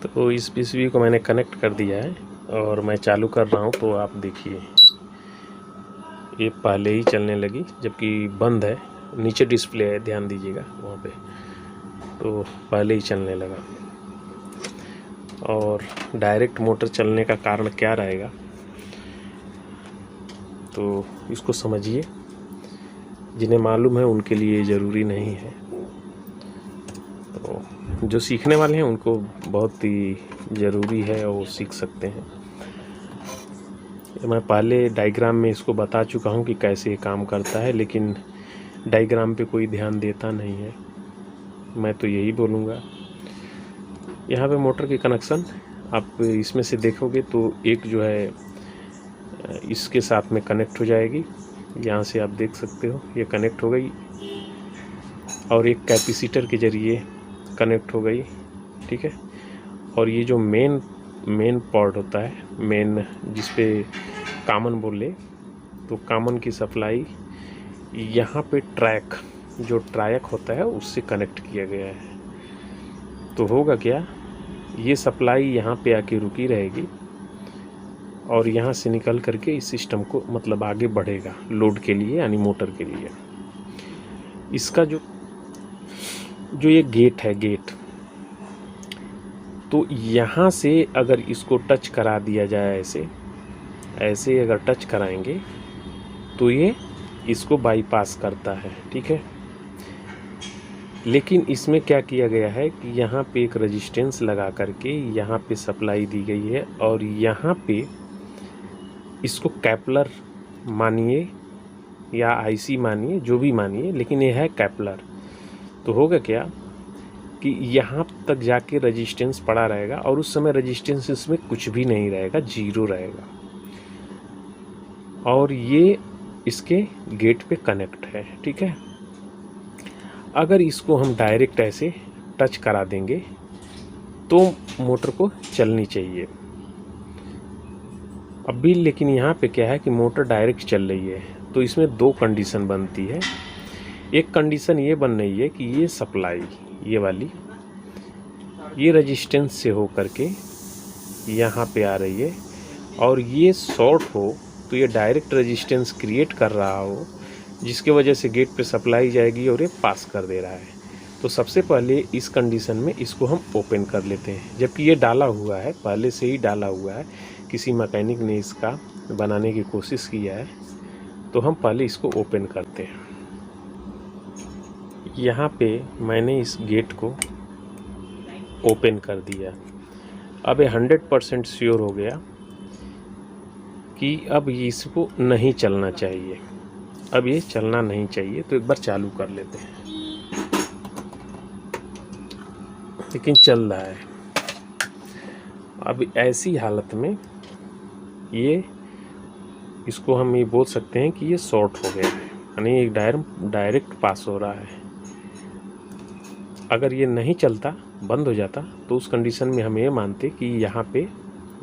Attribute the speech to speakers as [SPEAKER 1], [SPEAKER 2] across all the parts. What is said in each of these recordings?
[SPEAKER 1] तो इस पीसीबी को मैंने कनेक्ट कर दिया है और मैं चालू कर रहा हूँ। तो आप देखिए ये पहले ही चलने लगी, जबकि बंद है। नीचे डिस्प्ले है, ध्यान दीजिएगा वहाँ पे, तो पहले ही चलने लगा। और डायरेक्ट मोटर चलने का कारण क्या रहेगा तो इसको समझिए। जिन्हें मालूम है उनके लिए ज़रूरी नहीं है, तो जो सीखने वाले हैं उनको बहुत ही ज़रूरी है और वो सीख सकते हैं। मैं पहले डायग्राम में इसको बता चुका हूँ कि कैसे ये काम करता है, लेकिन डायग्राम पे कोई ध्यान देता नहीं है। मैं तो यही बोलूँगा। यहाँ पे मोटर की कनेक्शन आप इसमें से देखोगे तो एक जो है इसके साथ में कनेक्ट हो जाएगी। यहाँ से आप देख सकते हो ये कनेक्ट हो गई, और एक कैपेसिटर के ज़रिए कनेक्ट हो गई, ठीक है। और ये जो मेन पॉर्ट होता है, मेन जिस पे कॉमन बोले तो कॉमन की सप्लाई यहाँ पे जो ट्रैक होता है उससे कनेक्ट किया गया है। तो होगा क्या, ये सप्लाई यहाँ पे आके रुकी रहेगी और यहाँ से निकल करके इस सिस्टम को मतलब आगे बढ़ेगा लोड के लिए, यानी मोटर के लिए। इसका जो ये गेट है, तो यहाँ से अगर इसको टच करा दिया जाए, ऐसे अगर टच कराएंगे तो ये इसको बाईपास करता है, ठीक है। लेकिन इसमें क्या किया गया है कि यहाँ पे एक रेजिस्टेंस लगा करके यहाँ पे सप्लाई दी गई है, और यहाँ पे इसको कैपलर मानिए या आईसी मानिए, जो भी मानिए, लेकिन ये है कैपलर। तो होगा क्या कि यहाँ तक जाके रेजिस्टेंस पड़ा रहेगा, और उस समय रेजिस्टेंस इसमें कुछ भी नहीं रहेगा, जीरो रहेगा। और ये इसके गेट पे कनेक्ट है, ठीक है। अगर इसको हम डायरेक्ट ऐसे टच करा देंगे तो मोटर को चलनी चाहिए अभी, लेकिन यहाँ पे क्या है कि मोटर डायरेक्ट चल रही है। तो इसमें दो कंडीशन बनती है। एक कंडीशन ये बन रही है कि ये सप्लाई, ये वाली, ये रेजिस्टेंस से हो करके यहाँ पे आ रही है, और ये शॉर्ट हो तो ये डायरेक्ट रेजिस्टेंस क्रिएट कर रहा हो, जिसके वजह से गेट पे सप्लाई जाएगी और ये पास कर दे रहा है। तो सबसे पहले इस कंडीशन में इसको हम ओपन कर लेते हैं, जबकि ये डाला हुआ है, पहले से ही डाला हुआ है, किसी मैकेनिक ने इसका बनाने की कोशिश किया है। तो हम पहले इसको ओपन करते हैं। यहाँ पे मैंने इस गेट को ओपन कर दिया। अब ये 100% श्योर हो गया कि अब इसको नहीं चलना चाहिए, अब ये चलना नहीं चाहिए। तो एक बार चालू कर लेते हैं, लेकिन चल रहा है। अब ऐसी हालत में ये, इसको हम ये बोल सकते हैं कि ये शॉर्ट हो गया है, यानी एक डायरेक्ट पास हो रहा है। अगर ये नहीं चलता, बंद हो जाता, तो उस कंडीशन में हम ये मानते कि यहाँ पे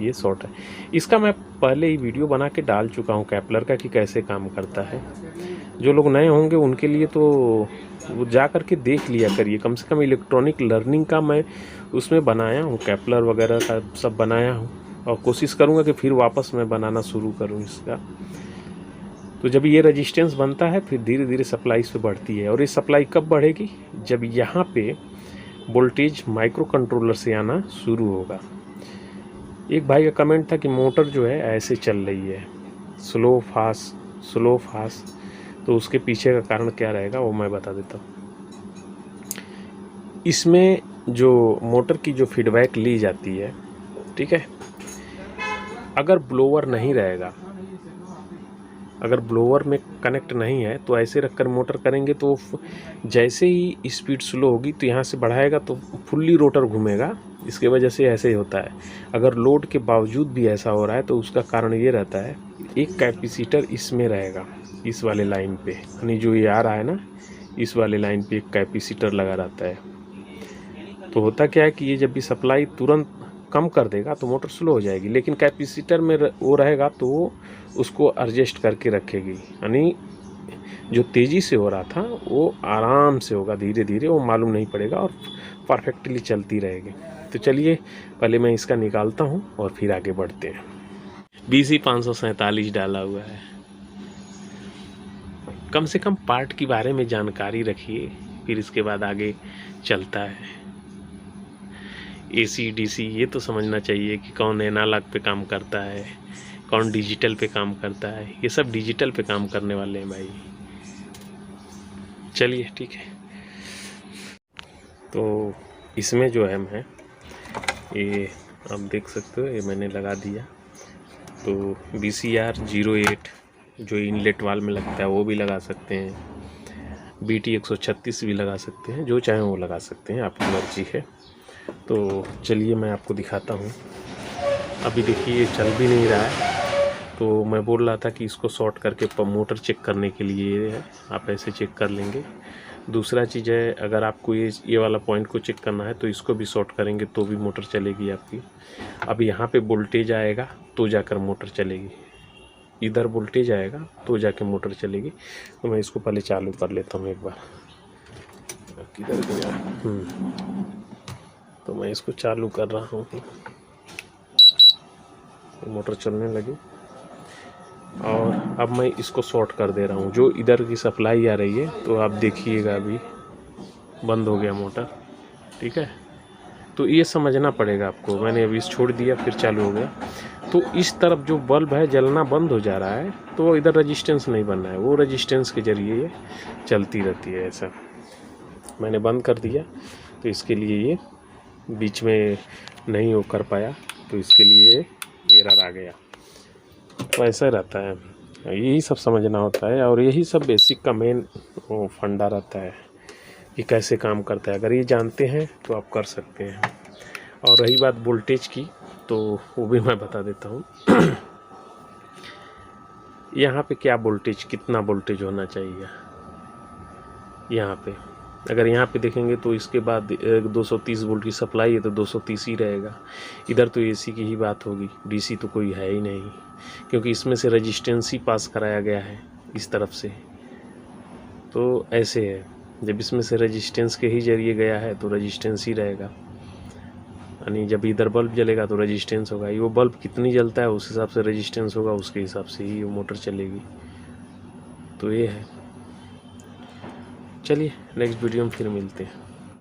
[SPEAKER 1] ये शॉर्ट है। इसका मैं पहले ही वीडियो बना के डाल चुका हूँ कैपलर का, कि कैसे काम करता है। जो लोग नए होंगे उनके लिए तो वो जा कर के देख लिया करिए। कम से कम इलेक्ट्रॉनिक लर्निंग का मैं उसमें बनाया हूँ, कैपलर वगैरह का सब बनाया हूँ, और कोशिश करूँगा कि फिर वापस मैं बनाना शुरू करूँ इसका। तो जब ये रेजिस्टेंस बनता है, फिर धीरे धीरे सप्लाई इस पर बढ़ती है। और ये सप्लाई कब बढ़ेगी, जब यहाँ पे वोल्टेज माइक्रो कंट्रोलर से आना शुरू होगा। एक भाई का कमेंट था कि मोटर जो है ऐसे चल रही है, स्लो फास्ट। तो उसके पीछे का कारण क्या रहेगा वो मैं बता देता हूँ। इसमें जो मोटर की जो फीडबैक ली जाती है, ठीक है, अगर ब्लोअर नहीं रहेगा, अगर ब्लोअर में कनेक्ट नहीं है, तो ऐसे रखकर मोटर करेंगे तो जैसे ही स्पीड स्लो होगी तो यहाँ से बढ़ाएगा तो फुल्ली रोटर घूमेगा। इसके वजह से ऐसे ही होता है। अगर लोड के बावजूद भी ऐसा हो रहा है तो उसका कारण ये रहता है, एक कैपेसिटर इसमें रहेगा, इस वाले लाइन पे, यानी जो ये आ रहा है ना, इस वाले लाइन पे एक कैपेसिटर लगा रहता है। तो होता क्या है कि ये जब भी सप्लाई तुरंत कम कर देगा तो मोटर स्लो हो जाएगी, लेकिन कैपेसिटर में वो रहेगा तो वो उसको एडजस्ट करके रखेगी, यानी जो तेज़ी से हो रहा था वो आराम से होगा, धीरे धीरे, वो मालूम नहीं पड़ेगा और परफेक्टली चलती रहेगी। तो चलिए पहले मैं इसका निकालता हूँ और फिर आगे बढ़ते हैं। BC 547 डाला हुआ है। कम से कम पार्ट के बारे में जानकारी रखिए, फिर इसके बाद आगे चलता है। AC DC ये तो समझना चाहिए कि कौन एनालॉग पे काम करता है, कौन डिजिटल पे काम करता है। ये सब डिजिटल पे काम करने वाले हैं भाई। चलिए ठीक है। तो इसमें जो है मैं ये आप देख सकते हो, ये मैंने लगा दिया। तो BCR 08 जो इनलेट वाल में लगता है वो भी लगा सकते हैं, BT 136 भी लगा सकते हैं, जो चाहें वो लगा सकते हैं, आपकी मर्जी है। तो चलिए मैं आपको दिखाता हूँ। अभी देखिए ये चल भी नहीं रहा है, तो मैं बोल रहा था कि इसको शॉर्ट करके मोटर चेक करने के लिए है, आप ऐसे चेक कर लेंगे। दूसरा चीज़ है, अगर आपको ये वाला पॉइंट को चेक करना है तो इसको भी शॉर्ट करेंगे तो भी मोटर चलेगी आपकी। अब यहाँ पे वोल्टेज आएगा तो जाकर मोटर चलेगी, इधर वोल्टेज आएगा तो जाके मोटर चलेगी। तो मैं इसको पहले चालू कर लेता हूँ एक बार। किधर गया? तो मैं इसको चालू कर रहा हूँ, मोटर चलने लगी। और अब मैं इसको शॉर्ट कर दे रहा हूँ, जो इधर की सप्लाई आ रही है। तो आप देखिएगा अभी बंद हो गया मोटर, ठीक है। तो ये समझना पड़ेगा आपको। मैंने अभी छोड़ दिया, फिर चालू हो गया। तो इस तरफ जो बल्ब है जलना बंद हो जा रहा है, तो इधर रेजिस्टेंस नहीं बनना है, वो रेजिस्टेंस के ज़रिए ये चलती रहती है। ऐसा मैंने बंद कर दिया, तो इसके लिए ये बीच में नहीं हो कर पाया, तो इसके लिए एरर आ गया। तो ऐसा रहता है, यही सब समझना होता है। और यही सब बेसिक का मेन फंडा रहता है कि कैसे काम करता है। अगर ये जानते हैं तो आप कर सकते हैं। और रही बात वोल्टेज की, तो वो भी मैं बता देता हूँ। यहाँ पे क्या वोल्टेज, कितना वोल्टेज होना चाहिए यहाँ पे। अगर यहाँ पे देखेंगे तो इसके बाद 230 वोल्ट की सप्लाई है, तो 230 ही रहेगा। इधर तो AC की ही बात होगी, DC तो कोई है ही नहीं, क्योंकि इसमें से रेजिस्टेंस ही पास कराया गया है इस तरफ से। तो ऐसे है, जब इसमें से रेजिस्टेंस के ही जरिए गया है तो रेजिस्टेंस ही रहेगा। यानी जब इधर बल्ब जलेगा तो रेजिस्टेंस होगा, वो बल्ब कितनी जलता है उस हिसाब से रेजिस्टेंस होगा, उसके हिसाब से ही वो मोटर चलेगी। तो ये है। चलिए नेक्स्ट वीडियो में फिर मिलते हैं।